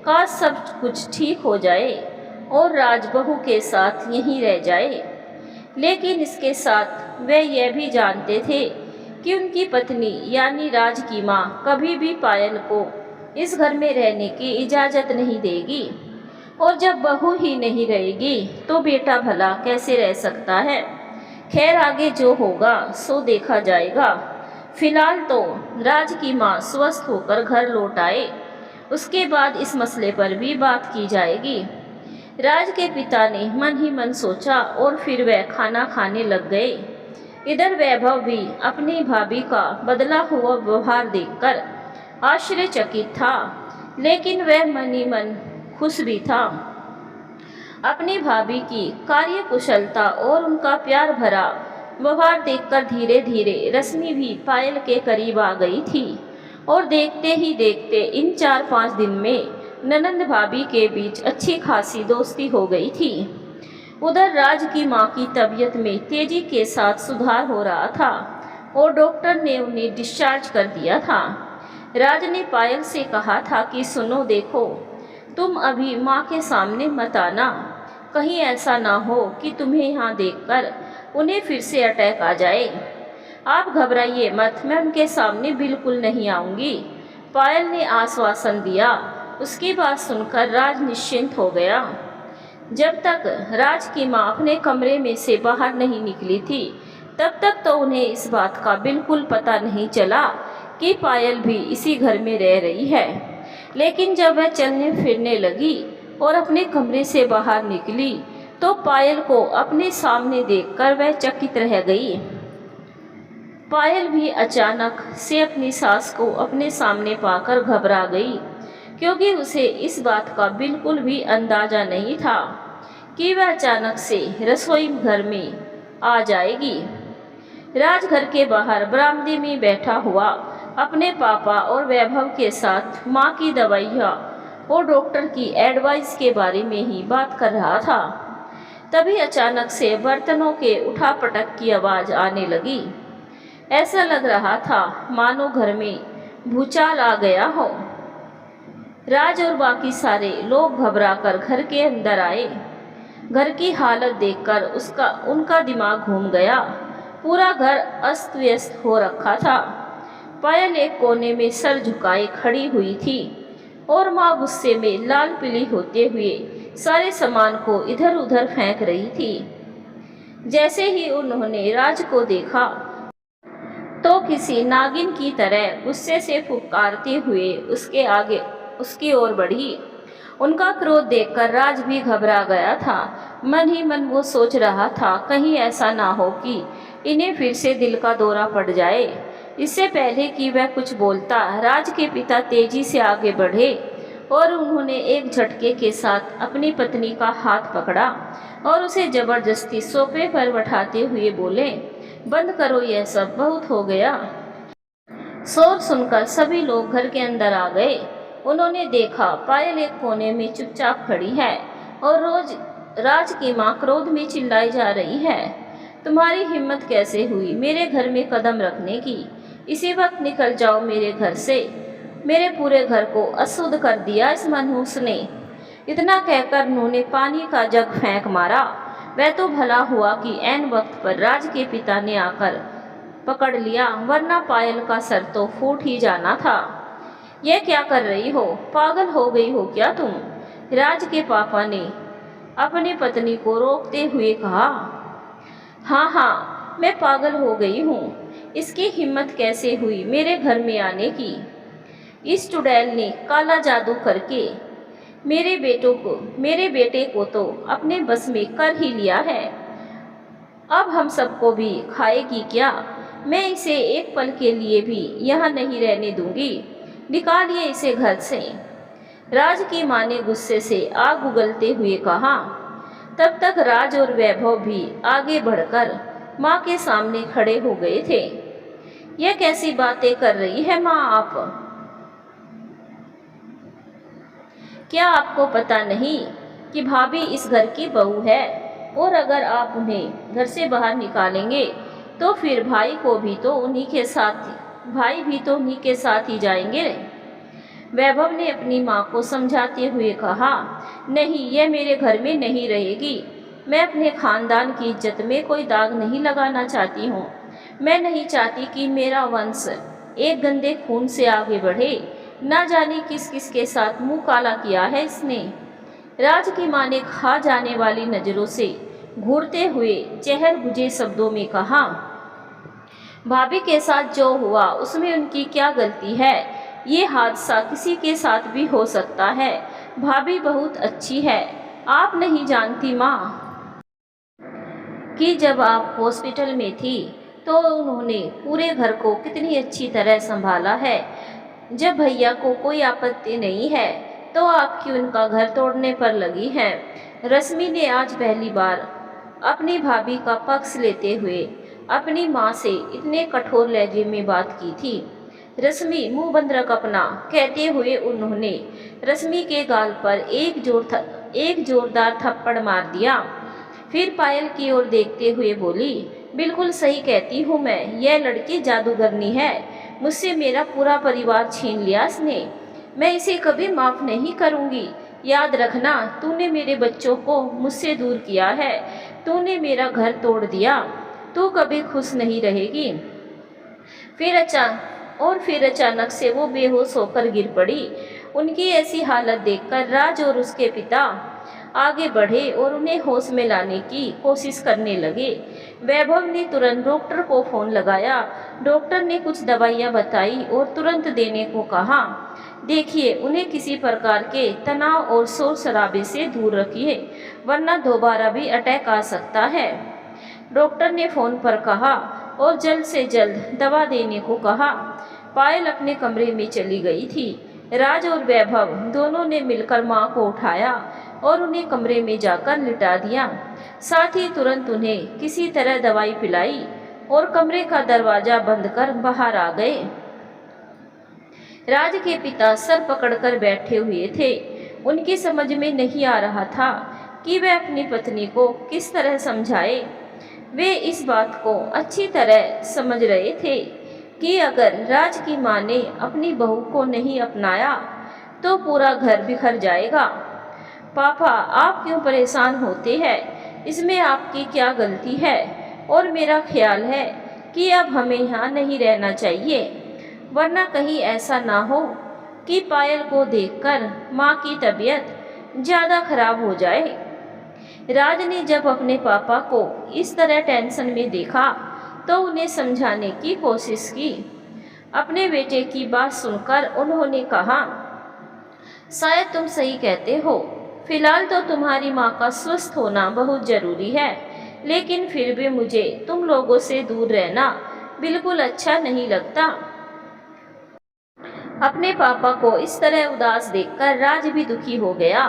काश सब कुछ ठीक हो जाए और राज बहू के साथ यहीं रह जाए। लेकिन इसके साथ वे यह भी जानते थे कि उनकी पत्नी यानी राज की माँ कभी भी पायल को इस घर में रहने की इजाज़त नहीं देगी, और जब बहू ही नहीं रहेगी तो बेटा भला कैसे रह सकता है। खैर, आगे जो होगा सो देखा जाएगा। फिलहाल तो राज की माँ स्वस्थ होकर घर लौट आए, उसके बाद इस मसले पर भी बात की जाएगी। राज के पिता ने मन ही मन सोचा और फिर वह खाना खाने लग गए। इधर वैभव भी अपनी भाभी का बदला हुआ व्यवहार देखकर आश्चर्यचकित था, लेकिन वह मन ही मन खुश भी था। अपनी भाभी की कार्यकुशलता और उनका प्यार भरा व्यवहार देखकर धीरे धीरे रश्मि भी पायल के करीब आ गई थी, और देखते ही देखते इन 4-5 दिन में ननंद भाभी के बीच अच्छी खासी दोस्ती हो गई थी। उधर राज की माँ की तबीयत में तेजी के साथ सुधार हो रहा था और डॉक्टर ने उन्हें डिस्चार्ज कर दिया था। राज ने पायल से कहा था कि सुनो देखो, तुम अभी माँ के सामने मत आना, कहीं ऐसा ना हो कि तुम्हें यहाँ देखकर उन्हें फिर से अटैक आ जाए। आप घबराइए मत, मैं उनके सामने बिल्कुल नहीं आऊँगी, पायल ने आश्वासन दिया। उसकी बात सुनकर राज निश्चिंत हो गया। जब तक राज की माँ अपने कमरे में से बाहर नहीं निकली थी, तब तक तो उन्हें इस बात का बिल्कुल पता नहीं चला कि पायल भी इसी घर में रह रही है। लेकिन जब वह चलने फिरने लगी और अपने कमरे से बाहर निकली, तो पायल को अपने सामने देखकर वह चकित रह गई। पायल भी अचानक से अपनी सास को अपने सामने पाकर घबरा गई, क्योंकि उसे इस बात का बिल्कुल भी अंदाजा नहीं था कि वह अचानक से रसोई घर में आ जाएगी। राज घर के बाहर बरामदे में बैठा हुआ अपने पापा और वैभव के साथ माँ की दवाइयाँ और डॉक्टर की एडवाइस के बारे में ही बात कर रहा था। तभी अचानक से बर्तनों के उठापटक की आवाज़ आने लगी। ऐसा लग रहा था मानो घर में भूचाल आ गया हो। राज और बाकी सारे लोग घबराकर घर के अंदर आए। घर की हालत देखकर उनका दिमाग घूम गया। पूरा घर अस्त व्यस्त हो रखा था। पायल एक कोने में सर झुकाए खड़ी हुई थी और माँ गुस्से में लाल पीली होते हुए सारे सामान को इधर उधर फेंक रही थी। जैसे ही उन्होंने राज को देखा तो किसी नागिन की तरह गुस्से से फुफकारते हुए उसकी ओर बढ़ी। उनका क्रोध देखकर राज भी घबरा गया था। मन ही मन वो सोच रहा था, कहीं ऐसा ना हो कि इन्हें फिर से दिल का दौरा पड़ जाए। इससे पहले कि वह कुछ बोलता, राज के पिता तेजी से आगे बढ़े और उन्होंने एक झटके के साथ अपनी पत्नी का हाथ पकड़ा और उसे जबरदस्ती सोफे पर बैठाते हुए बोले, बंद करो ये सब, बहुत हो गया। शोर सुनकर सभी लोग घर के अंदर आ गए। उन्होंने देखा पायल एक कोने में चुपचाप खड़ी है और राज की माँ क्रोध में चिल्लाई जा रही है, तुम्हारी हिम्मत कैसे हुई मेरे घर में कदम रखने की? इसी वक्त निकल जाओ मेरे घर से। मेरे पूरे घर को अशुद्ध कर दिया इस मनहूस ने। इतना कहकर उन्होंने पानी का जग फेंक मारा। वह तो भला हुआ कि ऐन वक्त पर राज के पिता ने आकर पकड़ लिया, वरना पायल का सर तो फूट ही जाना था। यह क्या कर रही हो? पागल हो गई हो क्या तुम? राज के पापा ने अपनी पत्नी को रोकते हुए कहा। हाँ, मैं पागल हो गई हूँ। इसकी हिम्मत कैसे हुई मेरे घर में आने की? इस चुड़ैल ने काला जादू करके मेरे बेटे को तो अपने बस में कर ही लिया है। अब हम सबको भी खाएगी क्या? मैं इसे एक पल के लिए भी यहाँ नहीं रहने दूंगी। निकालिए इसे घर से। राज की माँ ने गुस्से से आग उगलते हुए कहा। तब तक राज और वैभव भी आगे बढ़कर माँ के सामने खड़े हो गए थे। यह कैसी बातें कर रही है माँ आप? क्या आपको पता नहीं कि भाभी इस घर की बहू है, और अगर आप उन्हें घर से बाहर निकालेंगे तो फिर भाई भी तो उन्हीं के साथ ही जाएंगे। वैभव ने अपनी माँ को समझाते हुए कहा, नहीं, यह मेरे घर में नहीं रहेगी। मैं अपने खानदान की इज्जत में कोई दाग नहीं लगाना चाहती हूँ। मैं नहीं चाहती कि मेरा वंश एक गंदे खून से आगे बढ़े। ना जाने किस किस के साथ मुंह काला किया है इसने। राज की माँ ने खा जाने वाली नजरों से घूरते हुए चहल बुझे शब्दों में कहा, भाभी के साथ जो हुआ उसमें उनकी क्या गलती है? ये हादसा किसी के साथ भी हो सकता है। भाभी बहुत अच्छी है। आप नहीं जानती माँ कि जब आप हॉस्पिटल में थी तो उन्होंने पूरे घर को कितनी अच्छी तरह संभाला है। जब भैया को कोई आपत्ति नहीं है तो आपकी उनका घर तोड़ने पर लगी है। रश्मि ने आज पहली बार अपनी भाभी का पक्ष लेते हुए अपनी माँ से इतने कठोर लहजे में बात की थी। रश्मि, मुंह बंद रख अपना, कहते हुए उन्होंने रश्मि के गाल पर एक जोरदार थप्पड़ मार दिया। फिर पायल की ओर देखते हुए बोली, बिल्कुल सही कहती हूँ मैं, यह लड़की जादूगरनी है। मुझसे मेरा पूरा परिवार छीन लिया इसने। मैं इसे कभी माफ़ नहीं करूँगी। याद रखना, तूने मेरे बच्चों को मुझसे दूर किया है। तूने मेरा घर तोड़ दिया। तू कभी खुश नहीं रहेगी। फिर अचानक से वो बेहोश होकर गिर पड़ी। उनकी ऐसी हालत देखकर राज और उसके पिता आगे बढ़े और उन्हें होश में लाने की कोशिश करने लगे। वैभव ने तुरंत डॉक्टर को फ़ोन लगाया। डॉक्टर ने कुछ दवाइयाँ बताई और तुरंत देने को कहा। देखिए, उन्हें किसी प्रकार के तनाव और शोर शराबे से दूर रखिए, वरना दोबारा भी अटैक आ सकता है, डॉक्टर ने फ़ोन पर कहा और जल्द से जल्द दवा देने को कहा। पायल अपने कमरे में चली गई थी। राज और वैभव दोनों ने मिलकर माँ को उठाया और उन्हें कमरे में जाकर लिटा दिया। साथ ही तुरंत उन्हें किसी तरह दवाई पिलाई और कमरे का दरवाज़ा बंद कर बाहर आ गए। राज के पिता सर पकड़कर बैठे हुए थे। उनकी समझ में नहीं आ रहा था कि वह अपनी पत्नी को किस तरह समझाए। वे इस बात को अच्छी तरह समझ रहे थे कि अगर राज की माँ ने अपनी बहू को नहीं अपनाया तो पूरा घर बिखर जाएगा। पापा, आप क्यों परेशान होते हैं? इसमें आपकी क्या गलती है? और मेरा ख्याल है कि अब हमें यहाँ नहीं रहना चाहिए, वरना कहीं ऐसा ना हो कि पायल को देखकर माँ की तबीयत ज़्यादा खराब हो जाए। राज ने जब अपने पापा को इस तरह टेंशन में देखा तो उन्हें समझाने की कोशिश की। अपने बेटे की बात सुनकर उन्होंने कहा, शायद तुम सही कहते हो, फिलहाल तो तुम्हारी माँ का स्वस्थ होना बहुत ज़रूरी है, लेकिन फिर भी मुझे तुम लोगों से दूर रहना बिल्कुल अच्छा नहीं लगता। अपने पापा को इस तरह उदास देखकर राज भी दुखी हो गया,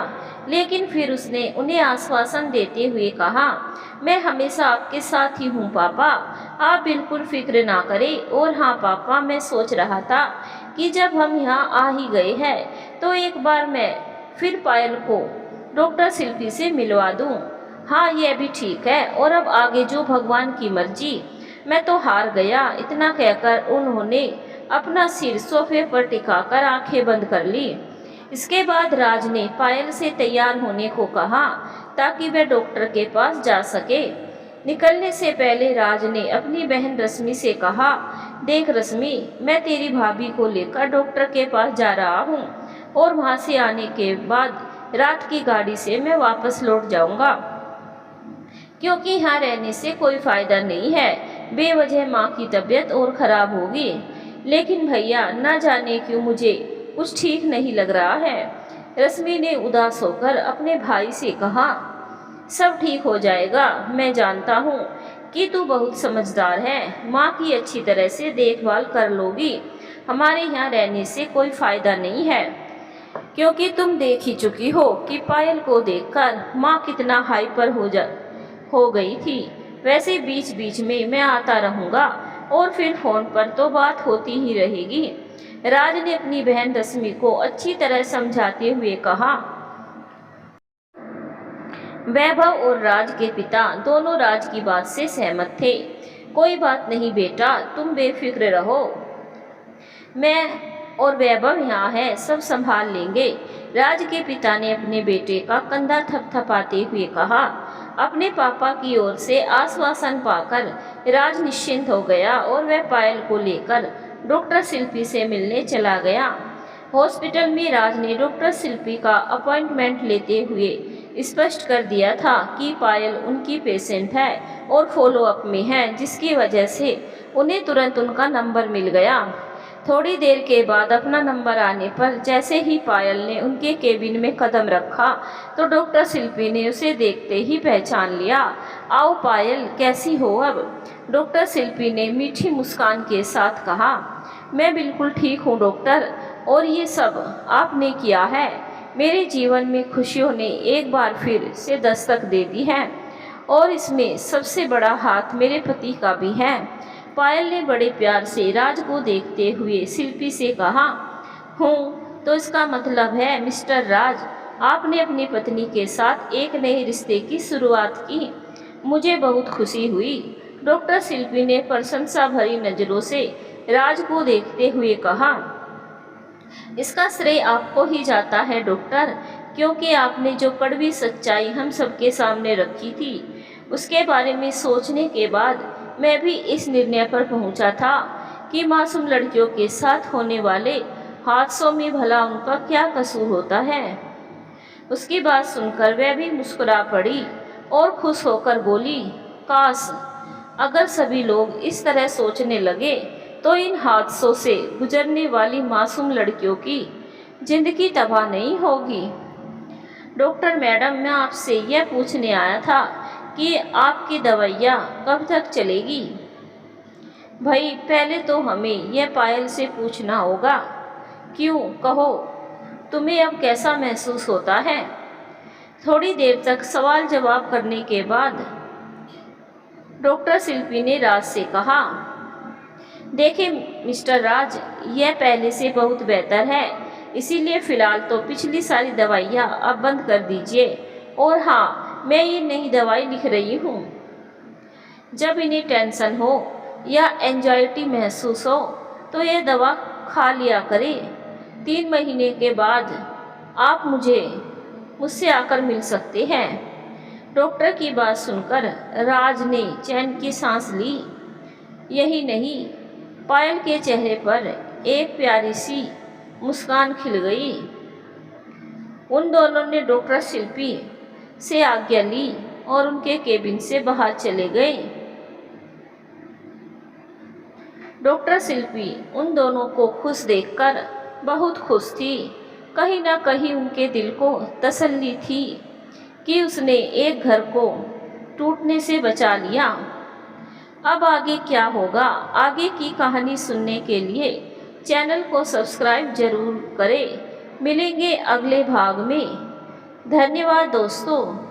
लेकिन फिर उसने उन्हें आश्वासन देते हुए कहा, मैं हमेशा आपके साथ ही हूँ पापा, आप बिल्कुल फिक्र ना करें। और हाँ पापा, मैं सोच रहा था कि जब हम यहाँ आ ही गए हैं तो एक बार मैं फिर पायल को डॉक्टर शिल्पी से मिलवा दूँ। हाँ, यह भी ठीक है, और अब आगे जो भगवान की मर्जी। मैं तो हार गया। इतना कहकर उन्होंने अपना सिर सोफे पर टिकाकर आंखें बंद कर ली। इसके बाद राज ने पायल से तैयार होने को कहा ताकि वह डॉक्टर के पास जा सके। निकलने से पहले राज ने अपनी बहन रश्मि से कहा, देख रश्मि, मैं तेरी भाभी को लेकर डॉक्टर के पास जा रहा हूँ और वहाँ से आने के बाद रात की गाड़ी से मैं वापस लौट जाऊँगा, क्योंकि यहाँ रहने से कोई फ़ायदा नहीं है। बेवजह माँ की तबीयत और ख़राब होगी। लेकिन भैया, न जाने क्यों मुझे कुछ ठीक नहीं लग रहा है। रश्मि ने उदास होकर अपने भाई से कहा, सब ठीक हो जाएगा। मैं जानता हूँ कि तू बहुत समझदार है, माँ की अच्छी तरह से देखभाल कर लोगी। हमारे यहाँ रहने से कोई फ़ायदा नहीं है, क्योंकि तुम देख ही चुकी हो कि पायल को देखकर माँ कितना हाइपर हो गई थी। वैसे बीच बीच में मैं आता रहूँगा और फिर फ़ोन पर तो बात होती ही रहेगी। राज ने अपनी बहन रश्मि को अच्छी तरह समझाते हुए कहा। वैभव और राज के पिता दोनों राज की बात से सहमत थे। कोई बात नहीं बेटा, तुम बेफिक्र रहो, मैं और वैभव यहाँ है, सब संभाल लेंगे। राज के पिता ने अपने बेटे का कंधा थपथपाते हुए कहा। अपने पापा की ओर से आश्वासन पाकर राज निश्चिंत हो गया और वह पायल को लेकर डॉक्टर शिल्पी से मिलने चला गया। हॉस्पिटल में राज ने डॉक्टर शिल्पी का अपॉइंटमेंट लेते हुए स्पष्ट कर दिया था कि पायल उनकी पेशेंट है और फॉलोअप में है, जिसकी वजह से उन्हें तुरंत उनका नंबर मिल गया। थोड़ी देर के बाद अपना नंबर आने पर जैसे ही पायल ने उनके केबिन में कदम रखा तो डॉक्टर शिल्पी ने उसे देखते ही पहचान लिया। आओ पायल, कैसी हो अब? डॉक्टर शिल्पी ने मीठी मुस्कान के साथ कहा। मैं बिल्कुल ठीक हूँ डॉक्टर, और ये सब आपने किया है। मेरे जीवन में खुशियों ने एक बार फिर से दस्तक दे दी है, और इसमें सबसे बड़ा हाथ मेरे पति का भी है। पायल ने बड़े प्यार से राज को देखते हुए शिल्पी से कहा। हूँ तो इसका मतलब है मिस्टर राज, आपने अपनी पत्नी के साथ एक नए रिश्ते की शुरुआत की। मुझे बहुत खुशी हुई। डॉक्टर शिल्पी ने प्रशंसा भरी नज़रों से राज को देखते हुए कहा। इसका श्रेय आपको ही जाता है डॉक्टर, क्योंकि आपने जो कड़वी सच्चाई हम सबके सामने रखी थी, उसके बारे में सोचने के बाद मैं भी इस निर्णय पर पहुंचा था कि मासूम लड़कियों के साथ होने वाले हादसों में भला उनका क्या कसूर होता है। उसकी बात सुनकर वह भी मुस्कुरा पड़ी और खुश होकर बोली, काश अगर सभी लोग इस तरह सोचने लगे तो इन हादसों से गुजरने वाली मासूम लड़कियों की जिंदगी तबाह नहीं होगी। डॉक्टर मैडम, मैं आपसे यह पूछने आया था कि आपकी दवाइयाँ कब तक चलेगी? भाई, पहले तो हमें यह पायल से पूछना होगा। क्यों, कहो, तुम्हें अब कैसा महसूस होता है? थोड़ी देर तक सवाल जवाब करने के बाद डॉक्टर शिल्पी ने राज से कहा। देखिए मिस्टर राज, यह पहले से बहुत बेहतर है, इसीलिए फ़िलहाल तो पिछली सारी दवाइयाँ अब बंद कर दीजिए। और हाँ, मैं ये नई दवाई लिख रही हूँ। जब इन्हें टेंशन हो या एंजाइटी महसूस हो तो ये दवा खा लिया करें। 3 महीने के बाद आप मुझे मुझसे आकर मिल सकते हैं। डॉक्टर की बात सुनकर राज ने चैन की सांस ली। यही नहीं, पायल के चेहरे पर एक प्यारी सी मुस्कान खिल गई। उन दोनों ने डॉक्टर शिल्पी से आज्ञा ली और उनके केबिन से बाहर चले गए। डॉक्टर शिल्पी उन दोनों को खुश देखकर बहुत खुश थी। कहीं ना कहीं उनके दिल को तसल्ली थी कि उसने एक घर को टूटने से बचा लिया। अब आगे क्या होगा, आगे की कहानी सुनने के लिए चैनल को सब्सक्राइब जरूर करें। मिलेंगे अगले भाग में। धन्यवाद दोस्तों।